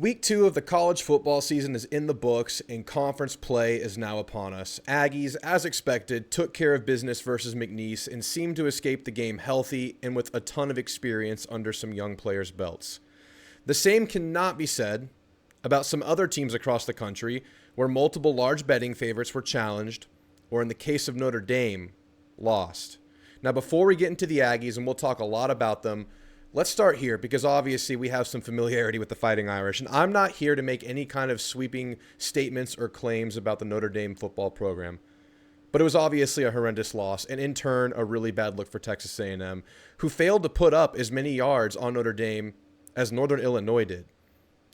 Week 2 of the college football season is in the books, and conference play is now upon us. Aggies, as expected, took care of business versus McNeese and seemed to escape the game healthy and with a ton of experience under some young players' belts. The same cannot be said about some other teams across the country where multiple large betting favorites were challenged, or in the case of Notre Dame, lost. Now, before we get into the Aggies, and we'll talk a lot about them, let's start here because obviously we have some familiarity with the Fighting Irish, and I'm not here to make any kind of sweeping statements or claims about the Notre Dame football program. But it was obviously a horrendous loss, and in turn, a really bad look for Texas A&M, who failed to put up as many yards on Notre Dame as Northern Illinois did.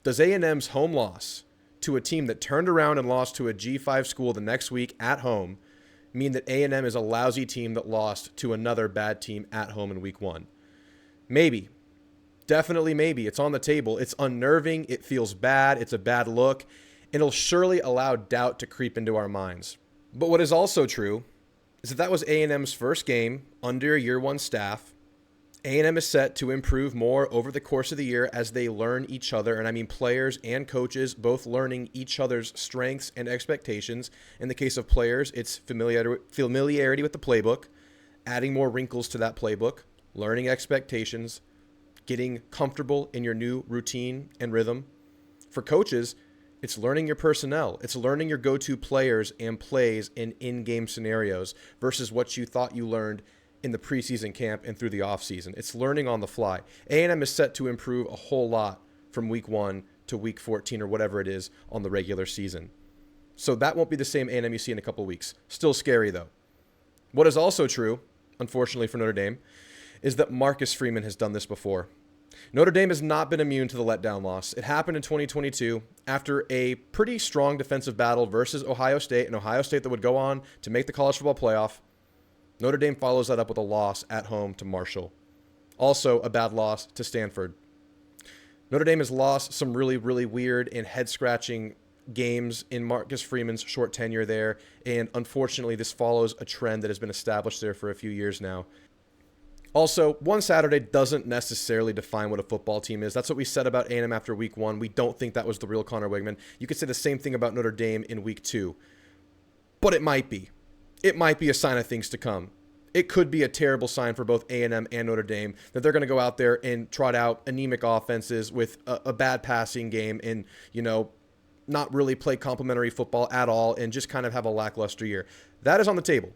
Does A&M's home loss to a team that turned around and lost to a G5 school the next week at home mean that A&M is a lousy team that lost to another bad team at home in week 1? Maybe. Definitely maybe. It's on the table. It's unnerving. It feels bad. It's a bad look. And it'll surely allow doubt to creep into our minds. But what is also true is that was A&M's first game under a year 1 staff. A&M is set to improve more over the course of the year as they learn each other. And I mean players and coaches both learning each other's strengths and expectations. In the case of players, it's familiarity with the playbook, adding more wrinkles to that playbook, learning expectations, getting comfortable in your new routine and rhythm. For coaches, it's learning your personnel. It's learning your go-to players and plays in in-game scenarios versus what you thought you learned in the preseason camp and through the offseason. It's learning on the fly. A&M is set to improve a whole lot from week 1 to week 14 or whatever it is on the regular season. So that won't be the same A&M you see in a couple weeks. Still scary, though. What is also true, unfortunately for Notre Dame, is that Marcus Freeman has done this before. Notre Dame has not been immune to the letdown loss. It happened in 2022 after a pretty strong defensive battle versus Ohio State, an Ohio State that would go on to make the college football playoff. Notre Dame follows that up with a loss at home to Marshall. Also a bad loss to Stanford. Notre Dame has lost some really, really weird and head-scratching games in Marcus Freeman's short tenure there, and unfortunately this follows a trend that has been established there for a few years now. Also, one Saturday doesn't necessarily define what a football team is. That's what we said about A&M after week 1. We don't think that was the real Connor Wigman. You could say the same thing about Notre Dame in week 2. But it might be. It might be a sign of things to come. It could be a terrible sign for both A&M and Notre Dame that they're going to go out there and trot out anemic offenses with a bad passing game and, not really play complementary football at all and just kind of have a lackluster year. That is on the table.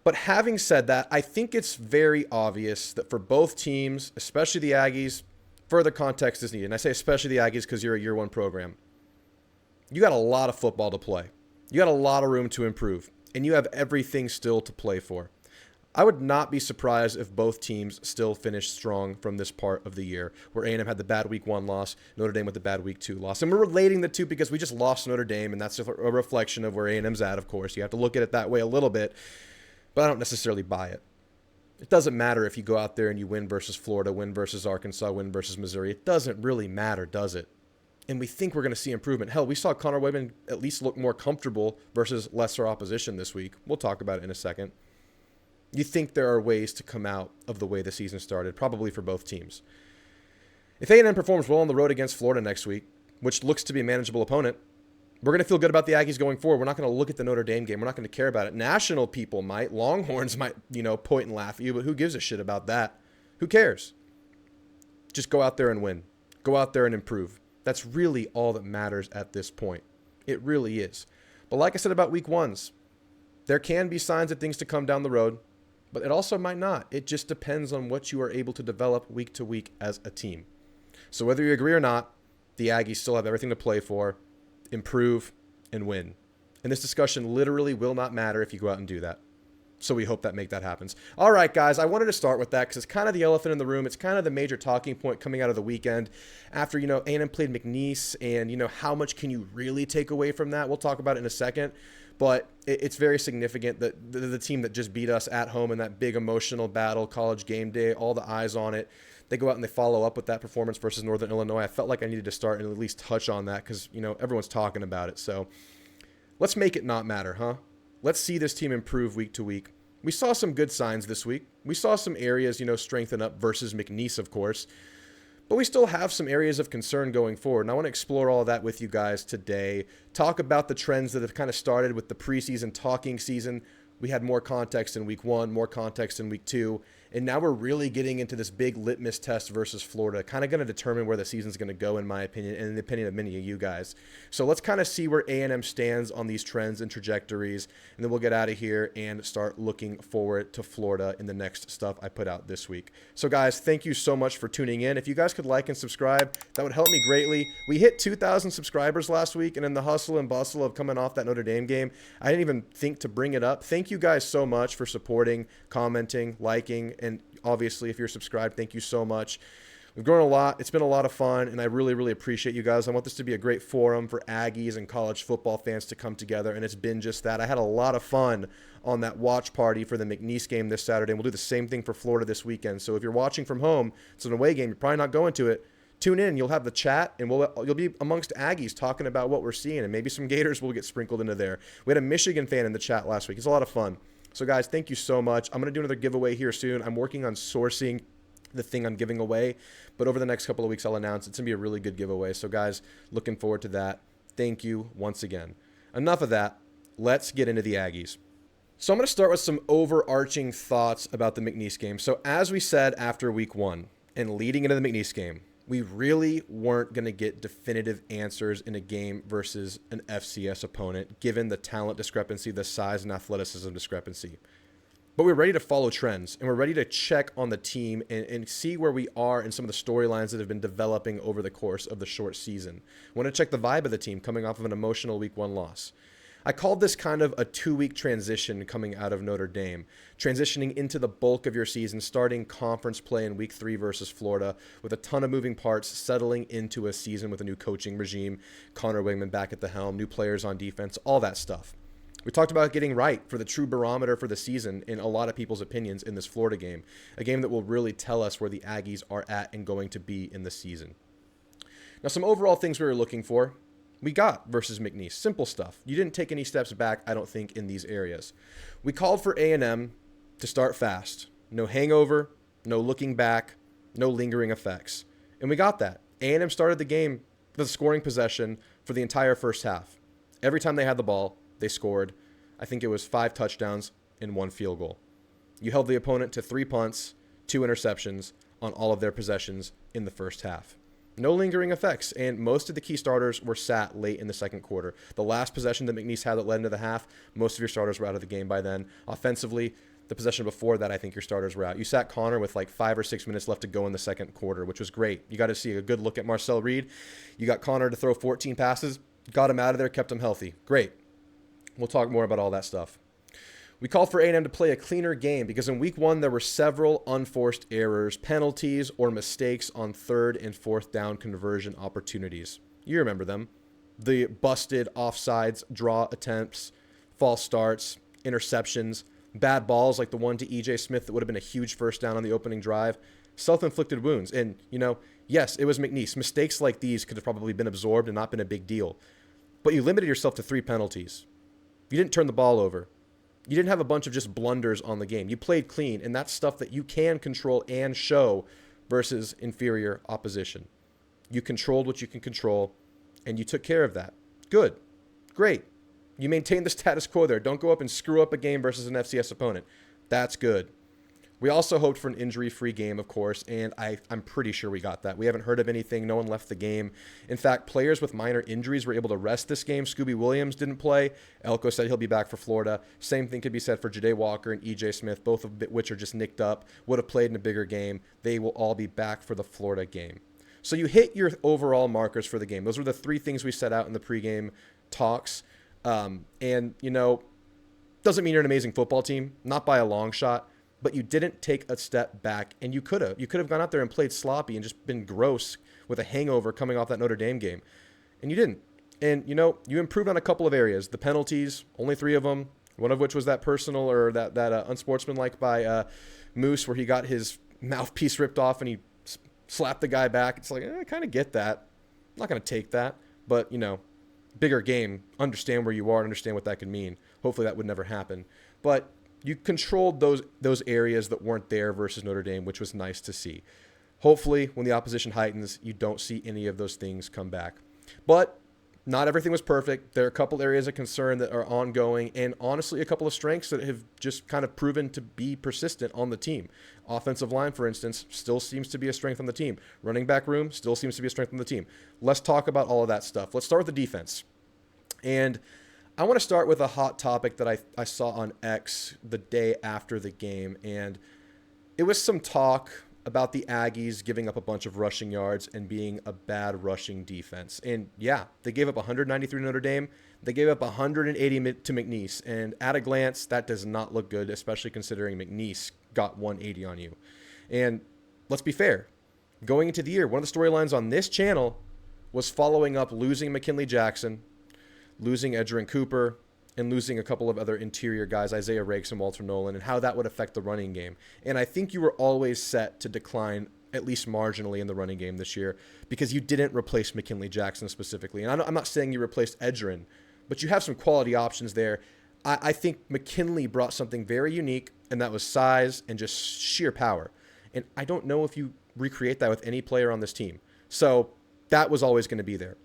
But having said that, I think it's very obvious that for both teams, especially the Aggies, further context is needed. And I say especially the Aggies because you're a year 1 program. You got a lot of football to play. You got a lot of room to improve. And you have everything still to play for. I would not be surprised if both teams still finish strong from this part of the year, where A&M had the bad week 1 loss, Notre Dame with the bad week 2 loss. And we're relating the two because we just lost Notre Dame, and that's a reflection of where A&M's at, of course. You have to look at it that way a little bit. But I don't necessarily buy it. It doesn't matter if you go out there and you win versus Florida, win versus Arkansas, win versus Missouri. It doesn't really matter, does it? And we think we're going to see improvement. Hell, we saw Connor Wigman at least look more comfortable versus lesser opposition this week. We'll talk about it in a second. You think there are ways to come out of the way the season started, probably for both teams. If A&M performs well on the road against Florida next week, which looks to be a manageable opponent, we're going to feel good about the Aggies going forward. We're not going to look at the Notre Dame game. We're not going to care about it. National people might. Longhorns might, point and laugh at you, but who gives a shit about that? Who cares? Just go out there and win. Go out there and improve. That's really all that matters at this point. It really is. But like I said about week 1s, there can be signs of things to come down the road, but it also might not. It just depends on what you are able to develop week to week as a team. So whether you agree or not, the Aggies still have everything to play for. Improve, and win. And this discussion literally will not matter if you go out and do that. So we hope that happens. All right, guys, I wanted to start with that because it's kind of the elephant in the room. It's kind of the major talking point coming out of the weekend after, A&M played McNeese, and, how much can you really take away from that? We'll talk about it in a second. But it's very significant that the team that just beat us at home in that big emotional battle, college game day, all the eyes on it, they go out and they follow up with that performance versus Northern Illinois. I felt like I needed to start and at least touch on that because, everyone's talking about it. So let's make it not matter, huh? Let's see this team improve week to week. We saw some good signs this week. We saw some areas, strengthen up versus McNeese, of course. But we still have some areas of concern going forward, and I want to explore all of that with you guys today. Talk about the trends that have kind of started with the preseason talking season. We had more context in week 1, more context in week 2, and now we're really getting into this big litmus test versus Florida, kind of going to determine where the season's going to go, in my opinion, and in the opinion of many of you guys. So let's kind of see where A&M stands on these trends and trajectories, and then we'll get out of here and start looking forward to Florida in the next stuff I put out this week. So guys, thank you so much for tuning in. If you guys could like and subscribe, that would help me greatly. We hit 2,000 subscribers last week, and in the hustle and bustle of coming off that Notre Dame game, I didn't even think to bring it up. Thank you guys so much for supporting, commenting, liking, and obviously if you're subscribed, thank you so much. We've grown a lot. It's been a lot of fun, and I really, really appreciate you guys. I want this to be a great forum for Aggies and college football fans to come together, and it's been just that. I had a lot of fun on that watch party for the McNeese game this Saturday, and we'll do the same thing for Florida this weekend. So if you're watching from home, it's an away game, you're probably not going to it. Tune in. You'll have the chat, and you'll be amongst Aggies talking about what we're seeing, and maybe some Gators will get sprinkled into there. We had a Michigan fan in the chat last week. It's a lot of fun. So guys, thank you so much. I'm going to do another giveaway here soon. I'm working on sourcing the thing I'm giving away, but over the next couple of weeks I'll announce it's going to be a really good giveaway. So guys, looking forward to that. Thank you once again. Enough of that. Let's get into the Aggies. So I'm going to start with some overarching thoughts about the McNeese game. So as we said after week 1 and leading into the McNeese game, we really weren't going to get definitive answers in a game versus an FCS opponent, given the talent discrepancy, the size and athleticism discrepancy. But we're ready to follow trends, and we're ready to check on the team and see where we are in some of the storylines that have been developing over the course of the short season. I want to check the vibe of the team coming off of an emotional week 1 loss. I called this kind of a 2-week transition coming out of Notre Dame, transitioning into the bulk of your season, starting conference play in week 3 versus Florida with a ton of moving parts, settling into a season with a new coaching regime, Connor Wingman back at the helm, new players on defense, all that stuff. We talked about getting right for the true barometer for the season in a lot of people's opinions in this Florida game, a game that will really tell us where the Aggies are at and going to be in the season. Now, some overall things we were looking for. We got versus McNeese. Simple stuff. You didn't take any steps back, I don't think, in these areas. We called for A&M to start fast. No hangover, no looking back, no lingering effects. And we got that. A&M started the game with a scoring possession for the entire first half. Every time they had the ball, they scored. I think it was 5 touchdowns and 1 field goal. You held the opponent to 3 punts, 2 interceptions on all of their possessions in the first half. No lingering effects, and most of the key starters were sat late in the second quarter. The last possession that McNeese had that led into the half, most of your starters were out of the game by then. Offensively, the possession before that, I think your starters were out. You sat Connor with like 5 or 6 minutes left to go in the second quarter, which was great. You got to see a good look at Marcel Reed. You got Connor to throw 14 passes, got him out of there, kept him healthy. Great. We'll talk more about all that stuff. We called for A&M to play a cleaner game because in week 1, there were several unforced errors, penalties, or mistakes on 3rd and 4th down conversion opportunities. You remember them. The busted offsides, draw attempts, false starts, interceptions, bad balls like the one to E.J. Smith that would have been a huge first down on the opening drive, self-inflicted wounds. And, yes, it was McNeese. Mistakes like these could have probably been absorbed and not been a big deal. But you limited yourself to 3 penalties. You didn't turn the ball over. You didn't have a bunch of just blunders on the game. You played clean, and that's stuff that you can control and show versus inferior opposition. You controlled what you can control, and you took care of that. Good. Great. You maintained the status quo there. Don't go up and screw up a game versus an FCS opponent. That's good. We also hoped for an injury-free game, of course, and I'm pretty sure we got that. We haven't heard of anything. No one left the game. In fact, players with minor injuries were able to rest this game. Scooby Williams didn't play. Elko said he'll be back for Florida. Same thing could be said for Ja'Day Walker and E.J. Smith, both of which are just nicked up, would have played in a bigger game. They will all be back for the Florida game. So you hit your overall markers for the game. Those were the 3 things we set out in the pregame talks. Doesn't mean you're an amazing football team, not by a long shot. But you didn't take a step back, and you could have. You could have gone out there and played sloppy and just been gross with a hangover coming off that Notre Dame game. And you didn't. And, you improved on a couple of areas. The penalties, only 3 of them, one of which was that personal or that unsportsmanlike by Moose where he got his mouthpiece ripped off and he slapped the guy back. It's like, I kind of get that. I'm not going to take that. But, bigger game, understand where you are and understand what that could mean. Hopefully that would never happen. But you controlled those areas that weren't there versus Notre Dame, which was nice to see. Hopefully, when the opposition heightens, you don't see any of those things come back. But not everything was perfect. There are a couple areas of concern that are ongoing, and honestly, a couple of strengths that have just kind of proven to be persistent on the team. Offensive line, for instance, still seems to be a strength on the team. Running back room still seems to be a strength on the team. Let's talk about all of that stuff. Let's start with the defense. And I want to start with a hot topic that I saw on X the day after the game, and it was some talk about the Aggies giving up a bunch of rushing yards and being a bad rushing defense. And yeah, they gave up 193 to Notre Dame. They gave up 180 to McNeese. And at a glance, that does not look good, especially considering McNeese got 180 on you. And let's be fair. Going into the year, one of the storylines on this channel was following up losing McKinley Jackson, losing Edgerrin Cooper, and losing a couple of other interior guys, Isaiah Rakes and Walter Nolan, and how that would affect the running game. And I think you were always set to decline at least marginally in the running game this year because you didn't replace McKinley Jackson specifically. And I'm not saying you replaced Edgerrin, but you have some quality options there. I think McKinley brought something very unique, and that was size and just sheer power. And I don't know if you recreate that with any player on this team. So that was always going to be there.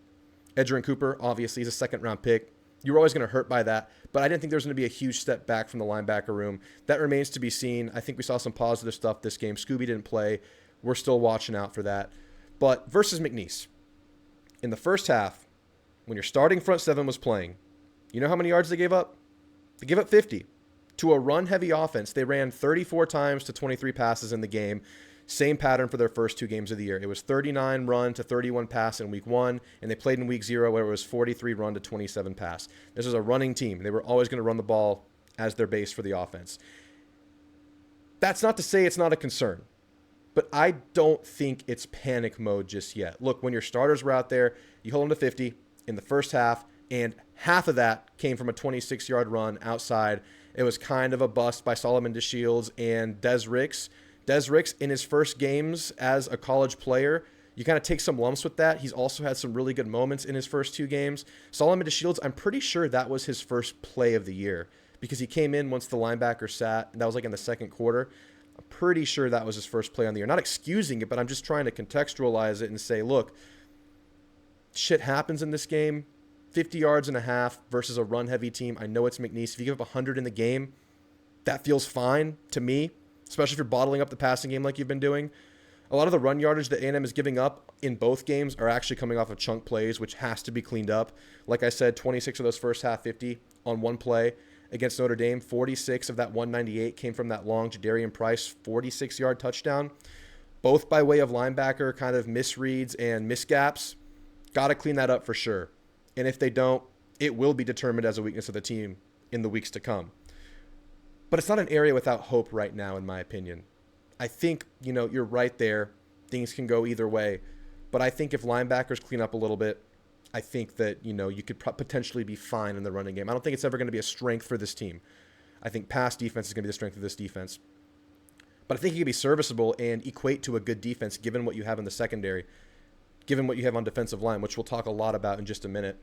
Edgerrin Cooper, obviously, is a second-round pick. You were always going to hurt by that, but I didn't think there was going to be a huge step back from the linebacker room. That remains to be seen. I think we saw some positive stuff this game. Scooby didn't play. We're still watching out for that. But versus McNeese, in the first half, when your starting front seven was playing, you know how many yards they gave up? They gave up 50. To a run-heavy offense, they ran 34 times to 23 passes in the game. Same pattern for their first two games of the year. It was 39 run to 31 pass in week 1, and they played in week 0 where it was 43 run to 27 pass. This is a running team. They were always going to run the ball as their base for the offense. That's not to say it's not a concern, but I don't think it's panic mode just yet. Look, when your starters were out there, you hold them to 50 in the first half, and half of that came from a 26-yard run outside. It was kind of a bust by Solomon DeShields and Des Ricks. Des Ricks, in his first games as a college player, you kind of take some lumps with that. He's also had some really good moments in his first two games. Solomon DeShields, I'm pretty sure that was his first play of the year because he came in once the linebacker sat, and that was like in the second quarter. I'm pretty sure that was his first play on the year. Not excusing it, but I'm just trying to contextualize it and say, look, shit happens in this game. 50 yards and a half versus a run-heavy team. I know it's McNeese. If you give up 100 in the game, that feels fine to me, especially if you're bottling up the passing game like you've been doing. A lot of the run yardage that A&M is giving up in both games are actually coming off of chunk plays, which has to be cleaned up. Like I said, 26 of those first half 50 on one play against Notre Dame. 46 of that 198 came from that long Jadarian Price 46-yard touchdown. Both by way of linebacker kind of misreads and misgaps. Got to clean that up for sure. And if they don't, it will be determined as a weakness of the team in the weeks to come. But it's not an area without hope right now, in my opinion. I think, you're right there. Things can go either way. But I think if linebackers clean up a little bit, I think that, you could potentially be fine in the running game. I don't think it's ever going to be a strength for this team. I think pass defense is going to be the strength of this defense. But I think it can be serviceable and equate to a good defense given what you have in the secondary, given what you have on defensive line, which we'll talk a lot about in just a minute.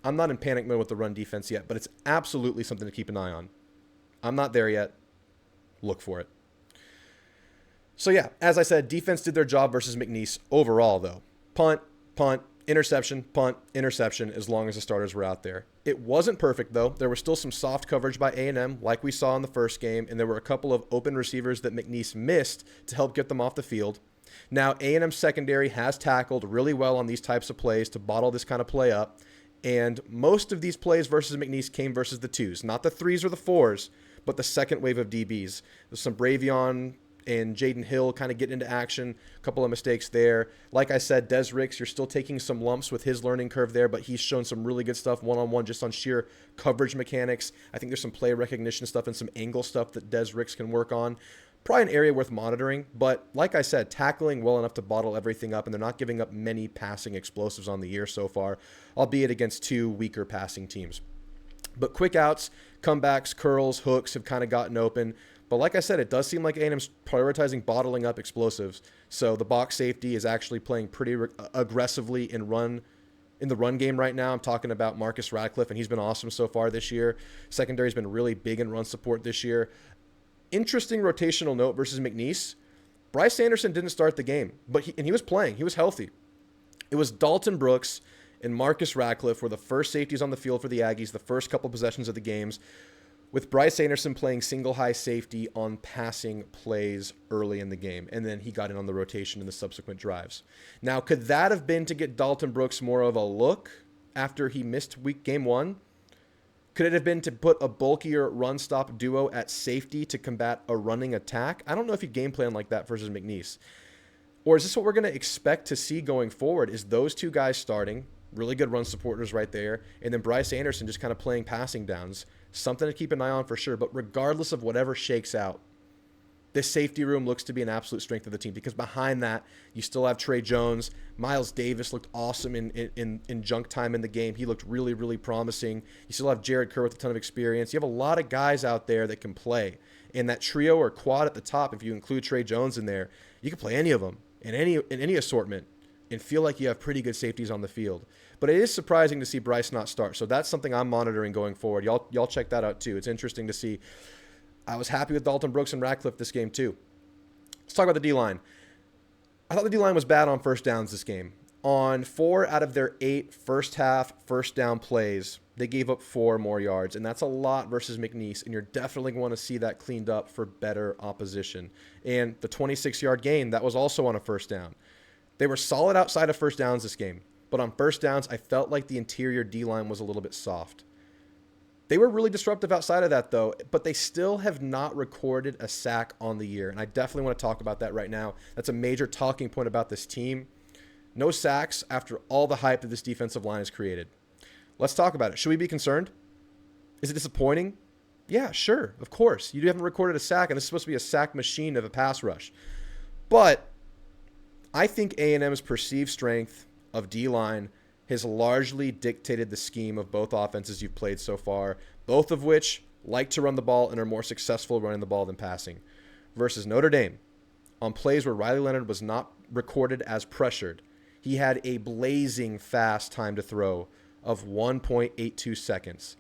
I'm not in panic mode with the run defense yet, but it's absolutely something to keep an eye on. I'm not there yet. Look for it. So yeah, as I said, defense did their job versus McNeese overall, though. Punt, interception, as long as the starters were out there. It wasn't perfect, though. There was still some soft coverage by A&M, like we saw in the first game, and there were a couple of open receivers that McNeese missed to help get them off the field. Now, A&M secondary has tackled really well on these types of plays to bottle this kind of play up, and most of these plays versus McNeese came versus the twos, not the threes or the fours, but the second wave of DBs. There's some Bravion and Jaden Hill kind of getting into action. A couple of mistakes there. Like I said, Des Ricks, you're still taking some lumps with his learning curve there, but he's shown some really good stuff one-on-one just on sheer coverage mechanics. I think there's some play recognition stuff and some angle stuff that Des Ricks can work on. Probably an area worth monitoring, but like I said, tackling well enough to bottle everything up, and they're not giving up many passing explosives on the year so far, albeit against two weaker passing teams. But quick outs, comebacks, curls, hooks have kind of gotten open. But like I said, it does seem like A&M's prioritizing bottling up explosives. So the box safety is actually playing pretty aggressively in the run game right now. I'm talking about Marcus Radcliffe, and he's been awesome so far this year. Secondary's been really big in run support this year. Interesting rotational note versus McNeese. Bryce Anderson didn't start the game, but he was playing. He was healthy. It was Dalton Brooks and Marcus Ratcliffe were the first safeties on the field for the Aggies, the first couple possessions of the games, with Bryce Anderson playing single high safety on passing plays early in the game. And then he got in on the rotation in the subsequent drives. Now, could that have been to get Dalton Brooks more of a look after he missed game one? Could it have been to put a bulkier run-stop duo at safety to combat a running attack? I don't know if he'd game plan like that versus McNeese. Or is this what we're going to expect to see going forward? Is those two guys starting, really good run supporters right there, and then Bryce Anderson just kind of playing passing downs? Something to keep an eye on for sure. But regardless of whatever shakes out, this safety room looks to be an absolute strength of the team, because behind that, you still have Trey Jones. Miles Davis looked awesome in junk time in the game. He looked really, really promising. You still have Jared Kerr with a ton of experience. You have a lot of guys out there that can play. And that trio or quad at the top, if you include Trey Jones in there, you can play any of them in any assortment and feel like you have pretty good safeties on the field. But it is surprising to see Bryce not start. So that's something I'm monitoring going forward. Y'all check that out too. It's interesting to see. I was happy with Dalton Brooks and Ratcliffe this game too. Let's talk about the D-line. I thought the D-line was bad on first downs this game. On 4 out of their 8 first half first down plays, they gave up 4 more yards, and that's a lot versus McNeese, and you're definitely going to see that cleaned up for better opposition. And the 26-yard gain, that was also on a first down. They were solid outside of first downs this game, but on first downs, I felt like the interior D-line was a little bit soft. They were really disruptive outside of that, though, but they still have not recorded a sack on the year, and I definitely want to talk about that right now. That's a major talking point about this team. No sacks after all the hype that this defensive line has created. Let's talk about it. Should we be concerned? Is it disappointing? Yeah, sure, of course. You haven't recorded a sack, and this is supposed to be a sack machine of a pass rush. But I think A&M's perceived strength of D-line has largely dictated the scheme of both offenses you've played so far, both of which like to run the ball and are more successful running the ball than passing, versus Notre Dame. On plays where Riley Leonard was not recorded as pressured, he had a blazing fast time to throw of 1.82 seconds.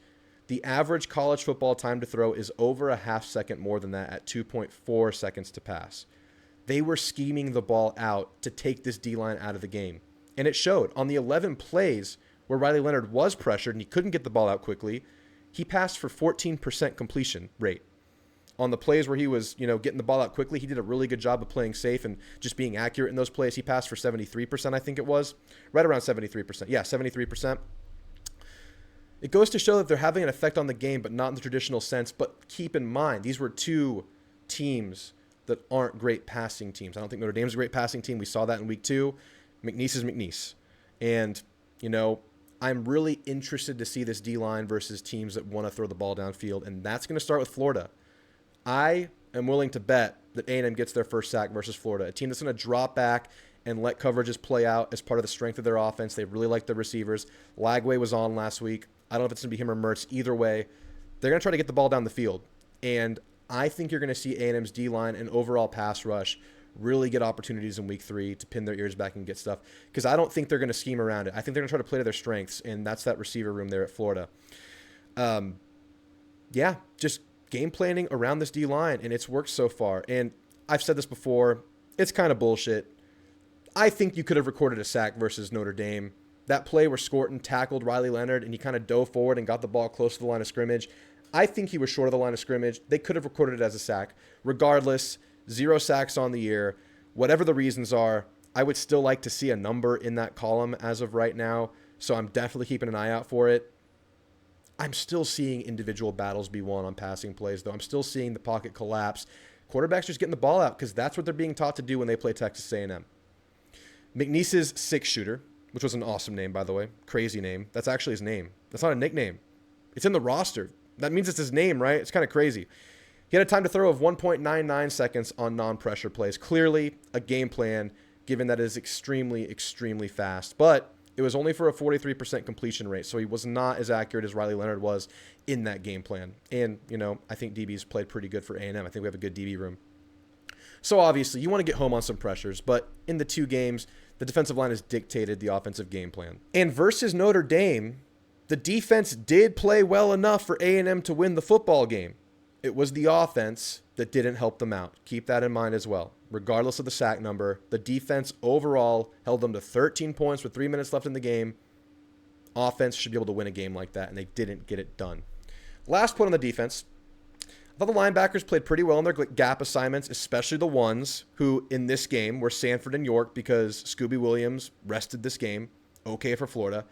The average college football time to throw is over a half second more than that at 2.4 seconds to pass. They were scheming the ball out to take this D-line out of the game. And it showed. On the 11 plays where Riley Leonard was pressured and he couldn't get the ball out quickly, he passed for 14% completion rate. On the plays where he was, getting the ball out quickly, he did a really good job of playing safe and just being accurate in those plays. He passed for 73%, I think it was. Right around 73%. Yeah, 73%. It goes to show that they're having an effect on the game, but not in the traditional sense. But keep in mind, these were two teams that aren't great passing teams. I don't think Notre Dame's a great passing team. We saw that in week 2. McNeese is McNeese. And, I'm really interested to see this D-line versus teams that want to throw the ball downfield, and that's going to start with Florida. I am willing to bet that A&M gets their first sack versus Florida, a team that's going to drop back and let coverages play out as part of the strength of their offense. They really like the receivers. Lagway was on last week. I don't know if it's going to be him or Mertz. Either way, they're going to try to get the ball down the field. And I think you're going to see A&M's D-line and overall pass rush really get opportunities in week 3 to pin their ears back and get stuff, because I don't think they're going to scheme around it. I think they're going to try to play to their strengths, and that's that receiver room there at Florida. Just game planning around this D-line, and it's worked so far. And I've said this before, it's kind of bullshit. I think you could have recorded a sack versus Notre Dame. That play where Scorton tackled Riley Leonard and he kind of dove forward and got the ball close to the line of scrimmage, I think he was short of the line of scrimmage. They could have recorded it as a sack. Regardless, 0 sacks on the year. Whatever the reasons are, I would still like to see a number in that column as of right now, so I'm definitely keeping an eye out for it. I'm still seeing individual battles be won on passing plays, though. I'm still seeing the pocket collapse. Quarterbacks just getting the ball out because that's what they're being taught to do when they play Texas A&M. McNeese's six-shooter, which was an awesome name, by the way. Crazy name. That's actually his name. That's not a nickname. It's in the roster. That means it's his name, right? It's kind of crazy. He had a time to throw of 1.99 seconds on non-pressure plays. Clearly a game plan, given that it is extremely, extremely fast. But it was only for a 43% completion rate, so he was not as accurate as Riley Leonard was in that game plan. And, I think DB's played pretty good for A&M. I think we have a good DB room. So obviously, you want to get home on some pressures, but in the 2 games, the defensive line has dictated the offensive game plan. And versus Notre Dame, the defense did play well enough for A&M to win the football game. It was the offense that didn't help them out. Keep that in mind as well. Regardless of the sack number, the defense overall held them to 13 points with 3 minutes left in the game. Offense should be able to win a game like that, and they didn't get it done. Last point on the defense. I thought the linebackers played pretty well in their gap assignments, especially the ones who in this game were Sanford and York because Scooby Williams rested this game. Okay for Florida.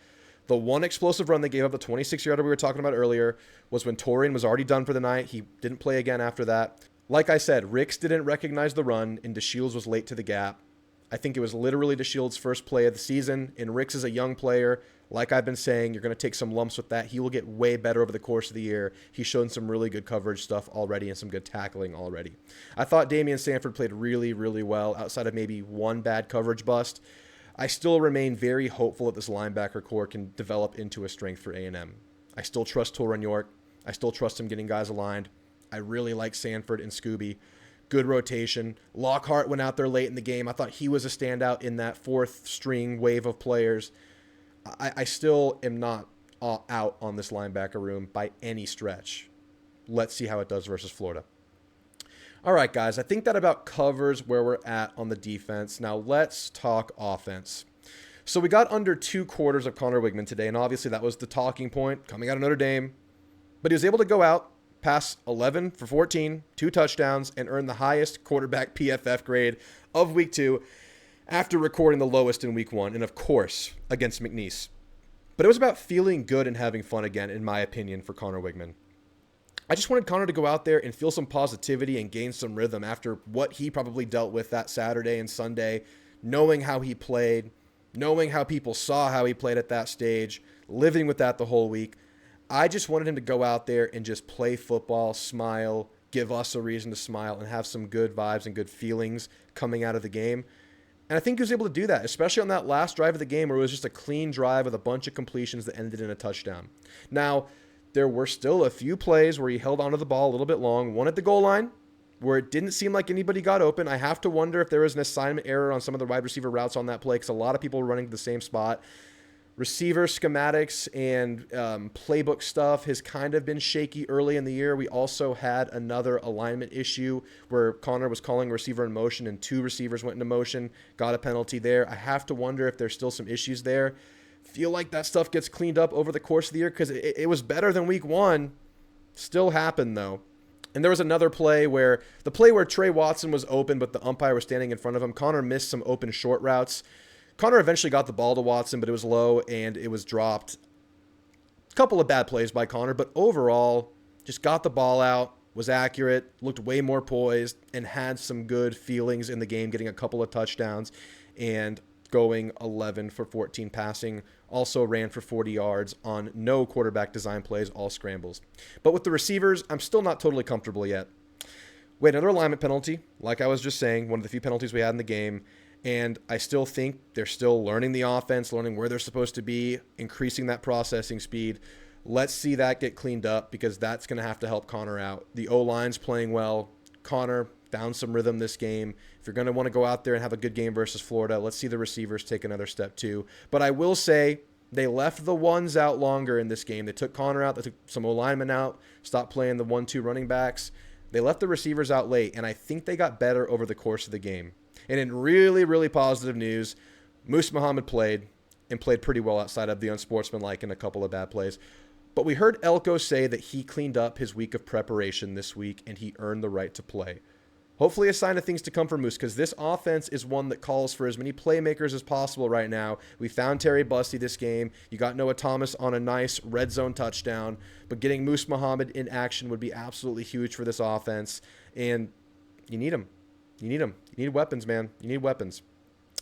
The one explosive run they gave up, the 26-yarder we were talking about earlier, was when Torian was already done for the night. He didn't play again after that. Like I said, Ricks didn't recognize the run, and DeShields was late to the gap. I think it was literally DeShields' first play of the season, and Ricks is a young player. Like I've been saying, you're going to take some lumps with that. He will get way better over the course of the year. He's shown some really good coverage stuff already and some good tackling already. I thought Damian Sanford played really, really well outside of maybe one bad coverage bust. I still remain very hopeful that this linebacker core can develop into a strength for A&M. I still trust Torian York. I still trust him getting guys aligned. I really like Sanford and Scooby. Good rotation. Lockhart went out there late in the game. I thought he was a standout in that fourth string wave of players. I still am not out on this linebacker room by any stretch. Let's see how it does versus Florida. All right, guys, I think that about covers where we're at on the defense. Now let's talk offense. So we got under 2 quarters of Connor Wigman today, and obviously that was the talking point coming out of Notre Dame. But he was able to go out, pass 11 for 14, 2 touchdowns, and earn the highest quarterback PFF grade of week 2 after recording the lowest in week 1, and of course, against McNeese. But it was about feeling good and having fun again, in my opinion, for Connor Wigman. I just wanted Connor to go out there and feel some positivity and gain some rhythm after what he probably dealt with that Saturday and Sunday, knowing how he played, knowing how people saw how he played at that stage, living with that the whole week. I just wanted him to go out there and just play football, smile, give us a reason to smile, and have some good vibes and good feelings coming out of the game. And I think he was able to do that, especially on that last drive of the game where it was just a clean drive with a bunch of completions that ended in a touchdown. Now, there were still a few plays where he held onto the ball a little bit long. One at the goal line where it didn't seem like anybody got open. I have to wonder if there was an assignment error on some of the wide receiver routes on that play because a lot of people were running to the same spot. Receiver schematics and playbook stuff has kind of been shaky early in the year. We also had another alignment issue where Connor was calling receiver in motion and 2 receivers went into motion, got a penalty there. I have to wonder if there's still some issues there. Feel like that stuff gets cleaned up over the course of the year because it was better than week 1. Still happened, though. And there was another play where Trey Watson was open, but the umpire was standing in front of him. Connor missed some open short routes. Connor eventually got the ball to Watson, but it was low and it was dropped. A couple of bad plays by Connor, but overall, just got the ball out, was accurate, looked way more poised, and had some good feelings in the game, getting a couple of touchdowns and going 11 for 14 passing. Also ran for 40 yards on no quarterback design plays, all scrambles. But with the receivers, I'm still not totally comfortable yet. We had another alignment penalty, like I was just saying, one of the few penalties we had in the game. And I still think they're still learning the offense, learning where they're supposed to be, increasing that processing speed. Let's see that get cleaned up because that's going to have to help Connor out. The O-line's playing well. Connor found some rhythm this game. If you're going to want to go out there and have a good game versus Florida, let's see the receivers take another step too. But I will say they left the ones out longer in this game. They took Connor out. They took some O-linemen out, stopped playing the 1-2 running backs. They left the receivers out late, and I think they got better over the course of the game. And in really, really positive news, Moose Muhammad played pretty well outside of the unsportsmanlike and a couple of bad plays. But we heard Elko say that he cleaned up his week of preparation this week and he earned the right to play. Hopefully a sign of things to come for Moose because this offense is one that calls for as many playmakers as possible right now. We found Terry Busty this game. You got Noah Thomas on a nice red zone touchdown. But getting Moose Muhammad in action would be absolutely huge for this offense. And you need him. You need them. You need weapons, man. You need weapons.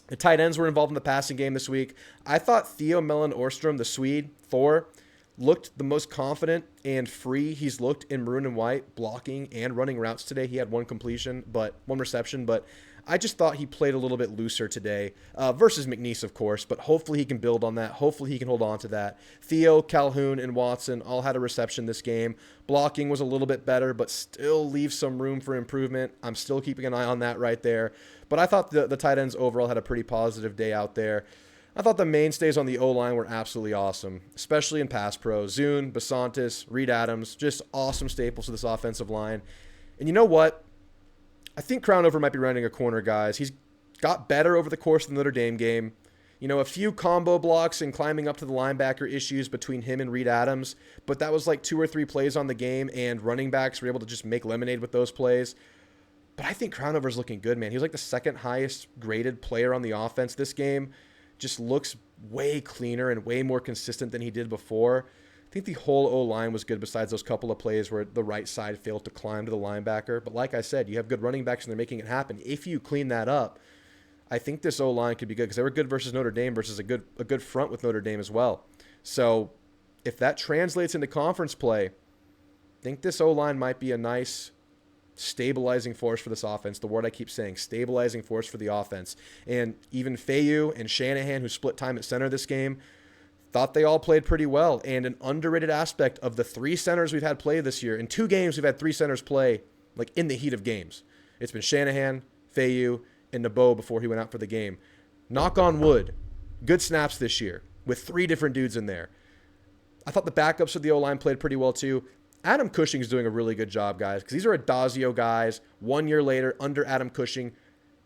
The tight ends were involved in the passing game this week. I thought Theo Mellon-Orstrom, the Swede, Thor, looked the most confident and free he's looked in maroon and white, blocking and running routes today. He had one reception, but I just thought he played a little bit looser today versus McNeese, of course, but hopefully he can build on that. Hopefully he can hold on to that. Theo, Calhoun, and Watson all had a reception this game. Blocking was a little bit better, but still leaves some room for improvement. I'm still keeping an eye on that right there. But I thought the tight ends overall had a pretty positive day out there. I thought the mainstays on the O-line were absolutely awesome, especially in pass pro. Zune, Basantis, Reed Adams, just awesome staples to this offensive line. And you know what? I think Crownover might be rounding a corner, guys. He's got better over the course of the Notre Dame game. You know, a few combo blocks and climbing up to the linebacker issues between him and Reed Adams, but that was like 2 or 3 plays on the game, and running backs were able to just make lemonade with those plays. But I think Crownover's looking good, man. He was like the second highest graded player on the offense this game. Just looks way cleaner and way more consistent than he did before. I think the whole O-line was good besides those couple of plays where the right side failed to climb to the linebacker. But like I said, you have good running backs and they're making it happen. If you clean that up, I think this O-line could be good because they were good versus Notre Dame versus a good front with Notre Dame as well. So if that translates into conference play, I think this O-line might be a nice stabilizing force for this offense. The word I keep saying, stabilizing force for the offense. And even Fayu and Shanahan, who split time at center this game, thought they all played pretty well. And an underrated aspect of the 3 centers we've had play this year, in 2 games we've had 3 centers play like in the heat of games. It's been Shanahan, Fayu, and Nebo before he went out for the game. Knock on wood, good snaps this year with 3 different dudes in there. I thought the backups of the O-line played pretty well too. Adam Cushing's doing a really good job, guys, because these are Adazio guys. 1 year later, under Adam Cushing,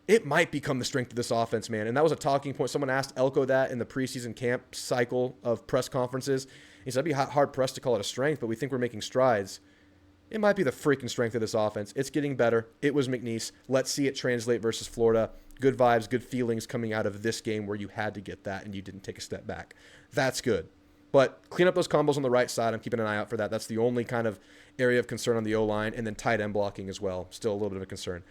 it might become the strength of this offense, man. And that was a talking point. Someone asked Elko that in the preseason camp cycle of press conferences. He said, I'd be hard-pressed to call it a strength, but we think we're making strides. It might be the freaking strength of this offense. It's getting better. It was McNeese. Let's see it translate versus Florida. Good vibes, good feelings coming out of this game where you had to get that and you didn't take a step back. That's good. But clean up those combos on the right side. I'm keeping an eye out for that. That's the only kind of area of concern on the O-line. And then tight end blocking as well. Still a little bit of a concern.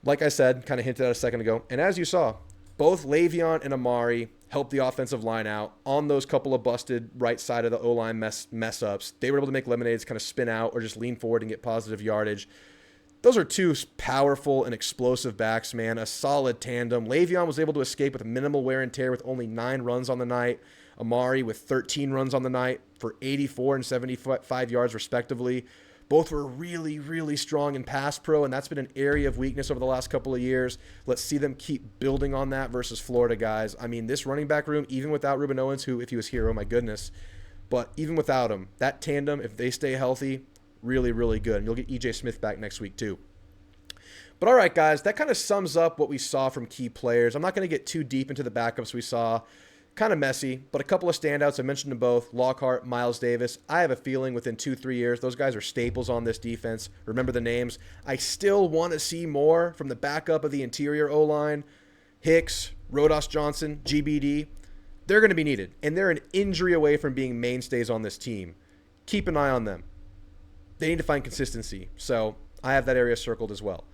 Like I said, kind of hinted at a second ago. And as you saw, both Le'Veon and Amari helped the offensive line out on those couple of busted right side of the O-line mess ups. They were able to make lemonades, kind of spin out or just lean forward and get positive yardage. Those are 2 powerful and explosive backs, man. A solid tandem. Le'Veon was able to escape with minimal wear and tear with only 9 runs on the night. Amari with 13 runs on the night for 84 and 75 yards respectively. Both were really, really strong in pass pro, and that's been an area of weakness over the last couple of years. Let's see them keep building on that versus Florida, guys. I mean, this running back room, even without Ruben Owens, who, if he was here, oh my goodness, but even without him, that tandem, if they stay healthy, really, really good. And you'll get E.J. Smith back next week too. But all right, guys, that kind of sums up what we saw from key players. I'm not going to get too deep into the backups we saw. Kind of messy, but a couple of standouts. I mentioned them both, Lockhart, Miles Davis. I have a feeling within 2-3 years, those guys are staples on this defense. Remember the names. I still want to see more from the backup of the interior O-line. Hicks, Rodas Johnson, GBD. They're going to be needed, and they're an injury away from being mainstays on this team. Keep an eye on them. They need to find consistency, so I have that area circled as well.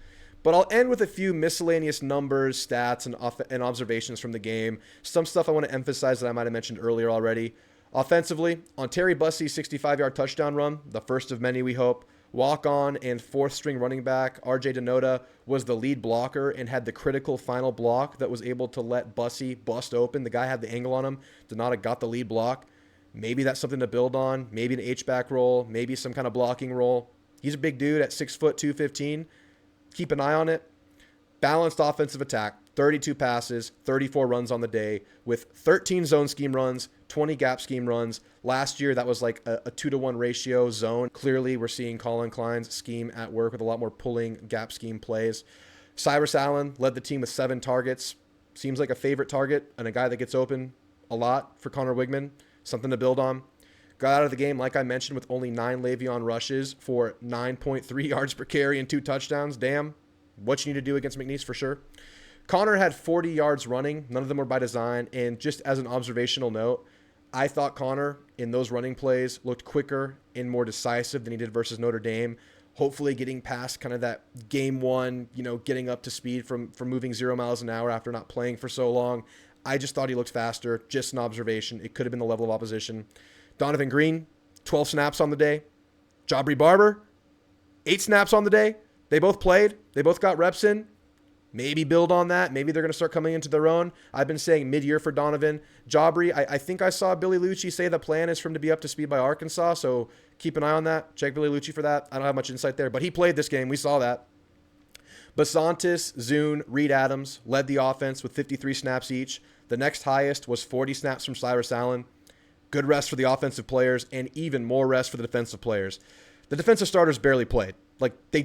But I'll end with a few miscellaneous numbers, stats, and observations from the game. Some stuff I want to emphasize that I might have mentioned earlier already. Offensively, on Terry Bussey's 65-yard touchdown run, the first of many we hope, walk-on and 4th-string running back RJ Notre was the lead blocker and had the critical final block that was able to let Bussey bust open. The guy had the angle on him. Notre got the lead block. Maybe that's something to build on. Maybe an H-back role. Maybe some kind of blocking role. He's a big dude at 6 foot, 215. Keep an eye on it. Balanced offensive attack, 32 passes, 34 runs on the day with 13 zone scheme runs, 20 gap scheme runs. Last year, that was like a 2-to-1 ratio zone. Clearly, we're seeing Colin Klein's scheme at work with a lot more pulling gap scheme plays. Cyrus Allen led the team with 7 targets. Seems like a favorite target and a guy that gets open a lot for Connor Wigman. Something to build on. Got out of the game, like I mentioned, with only 9 Le'Veon rushes for 9.3 yards per carry and 2 touchdowns. Damn, what you need to do against McNeese for sure. Connor had 40 yards running. None of them were by design. And just as an observational note, I thought Connor in those running plays looked quicker and more decisive than he did versus Notre Dame. Hopefully getting past kind of that game one, getting up to speed from moving 0 miles an hour after not playing for so long. I just thought he looked faster. Just an observation. It could have been the level of opposition. Donovan Green, 12 snaps on the day. Jabri Barber, 8 snaps on the day. They both played. They both got reps in. Maybe build on that. Maybe they're going to start coming into their own. I've been saying mid-year for Donovan. Jabri, I think I saw Billy Lucci say the plan is for him to be up to speed by Arkansas, so keep an eye on that. Check Billy Lucci for that. I don't have much insight there, but he played this game. We saw that. Basantis, Zune, Reed Adams led the offense with 53 snaps each. The next highest was 40 snaps from Cyrus Allen. Good rest for the offensive players and even more rest for the defensive players. The defensive starters barely played. Like, they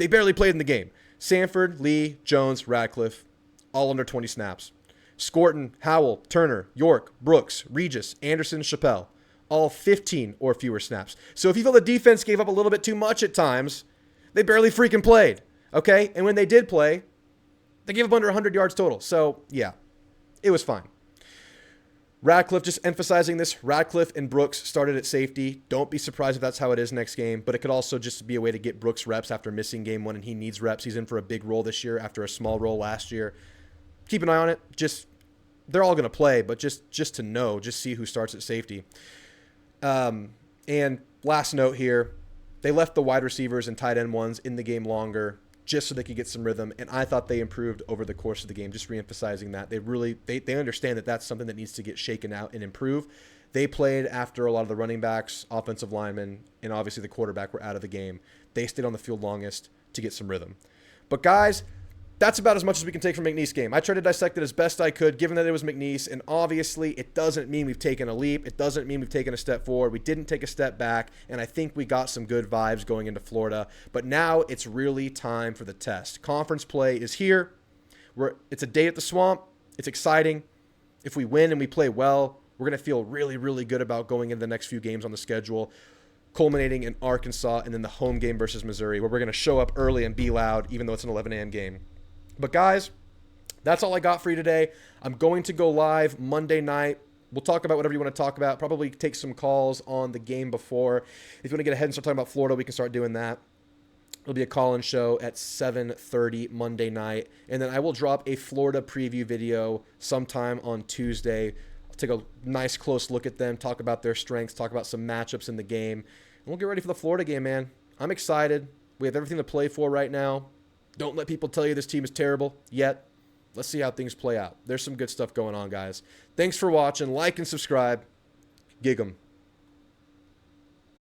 barely played in the game. Sanford, Lee, Jones, Radcliffe, all under 20 snaps. Scorton, Howell, Turner, York, Brooks, Regis, Anderson, Chappelle, all 15 or fewer snaps. So if you feel the defense gave up a little bit too much at times, they barely freaking played, okay? And when they did play, they gave up under 100 yards total. So, yeah, it was fine. Radcliffe, just emphasizing this, Radcliffe and Brooks started at safety. Don't be surprised if that's how it is next game, but it could also just be a way to get Brooks reps after missing game one, and he needs reps. He's in for a big role this year after a small role last year. Keep an eye on it. They're all going to play, but just to know, just see who starts at safety. And last note here, they left the wide receivers and tight end ones in the game longer just so they could get some rhythm, and I thought they improved over the course of the game, just reemphasizing that. They understand that that's something that needs to get shaken out and improve. They played after a lot of the running backs, offensive linemen, and obviously the quarterback were out of the game. They stayed on the field longest to get some rhythm. But guys, that's about as much as we can take from McNeese game. I tried to dissect it as best I could, given that it was McNeese, and obviously it doesn't mean we've taken a leap. It doesn't mean we've taken a step forward. We didn't take a step back, and I think we got some good vibes going into Florida. But now it's really time for the test. Conference play is here. It's a day at the Swamp. It's exciting. If we win and we play well, we're going to feel really, really good about going into the next few games on the schedule, culminating in Arkansas and then the home game versus Missouri, where we're going to show up early and be loud, even though it's an 11 a.m. game. But guys, that's all I got for you today. I'm going to go live Monday night. We'll talk about whatever you want to talk about. Probably take some calls on the game before. If you want to get ahead and start talking about Florida, we can start doing that. It'll be a call-in show at 7:30 Monday night. And then I will drop a Florida preview video sometime on Tuesday. I'll take a nice close look at them, talk about their strengths, talk about some matchups in the game. And we'll get ready for the Florida game, man. I'm excited. We have everything to play for right now. Don't let people tell you this team is terrible yet. Let's see how things play out. There's some good stuff going on, guys. Thanks for watching. Like and subscribe. Gig 'em.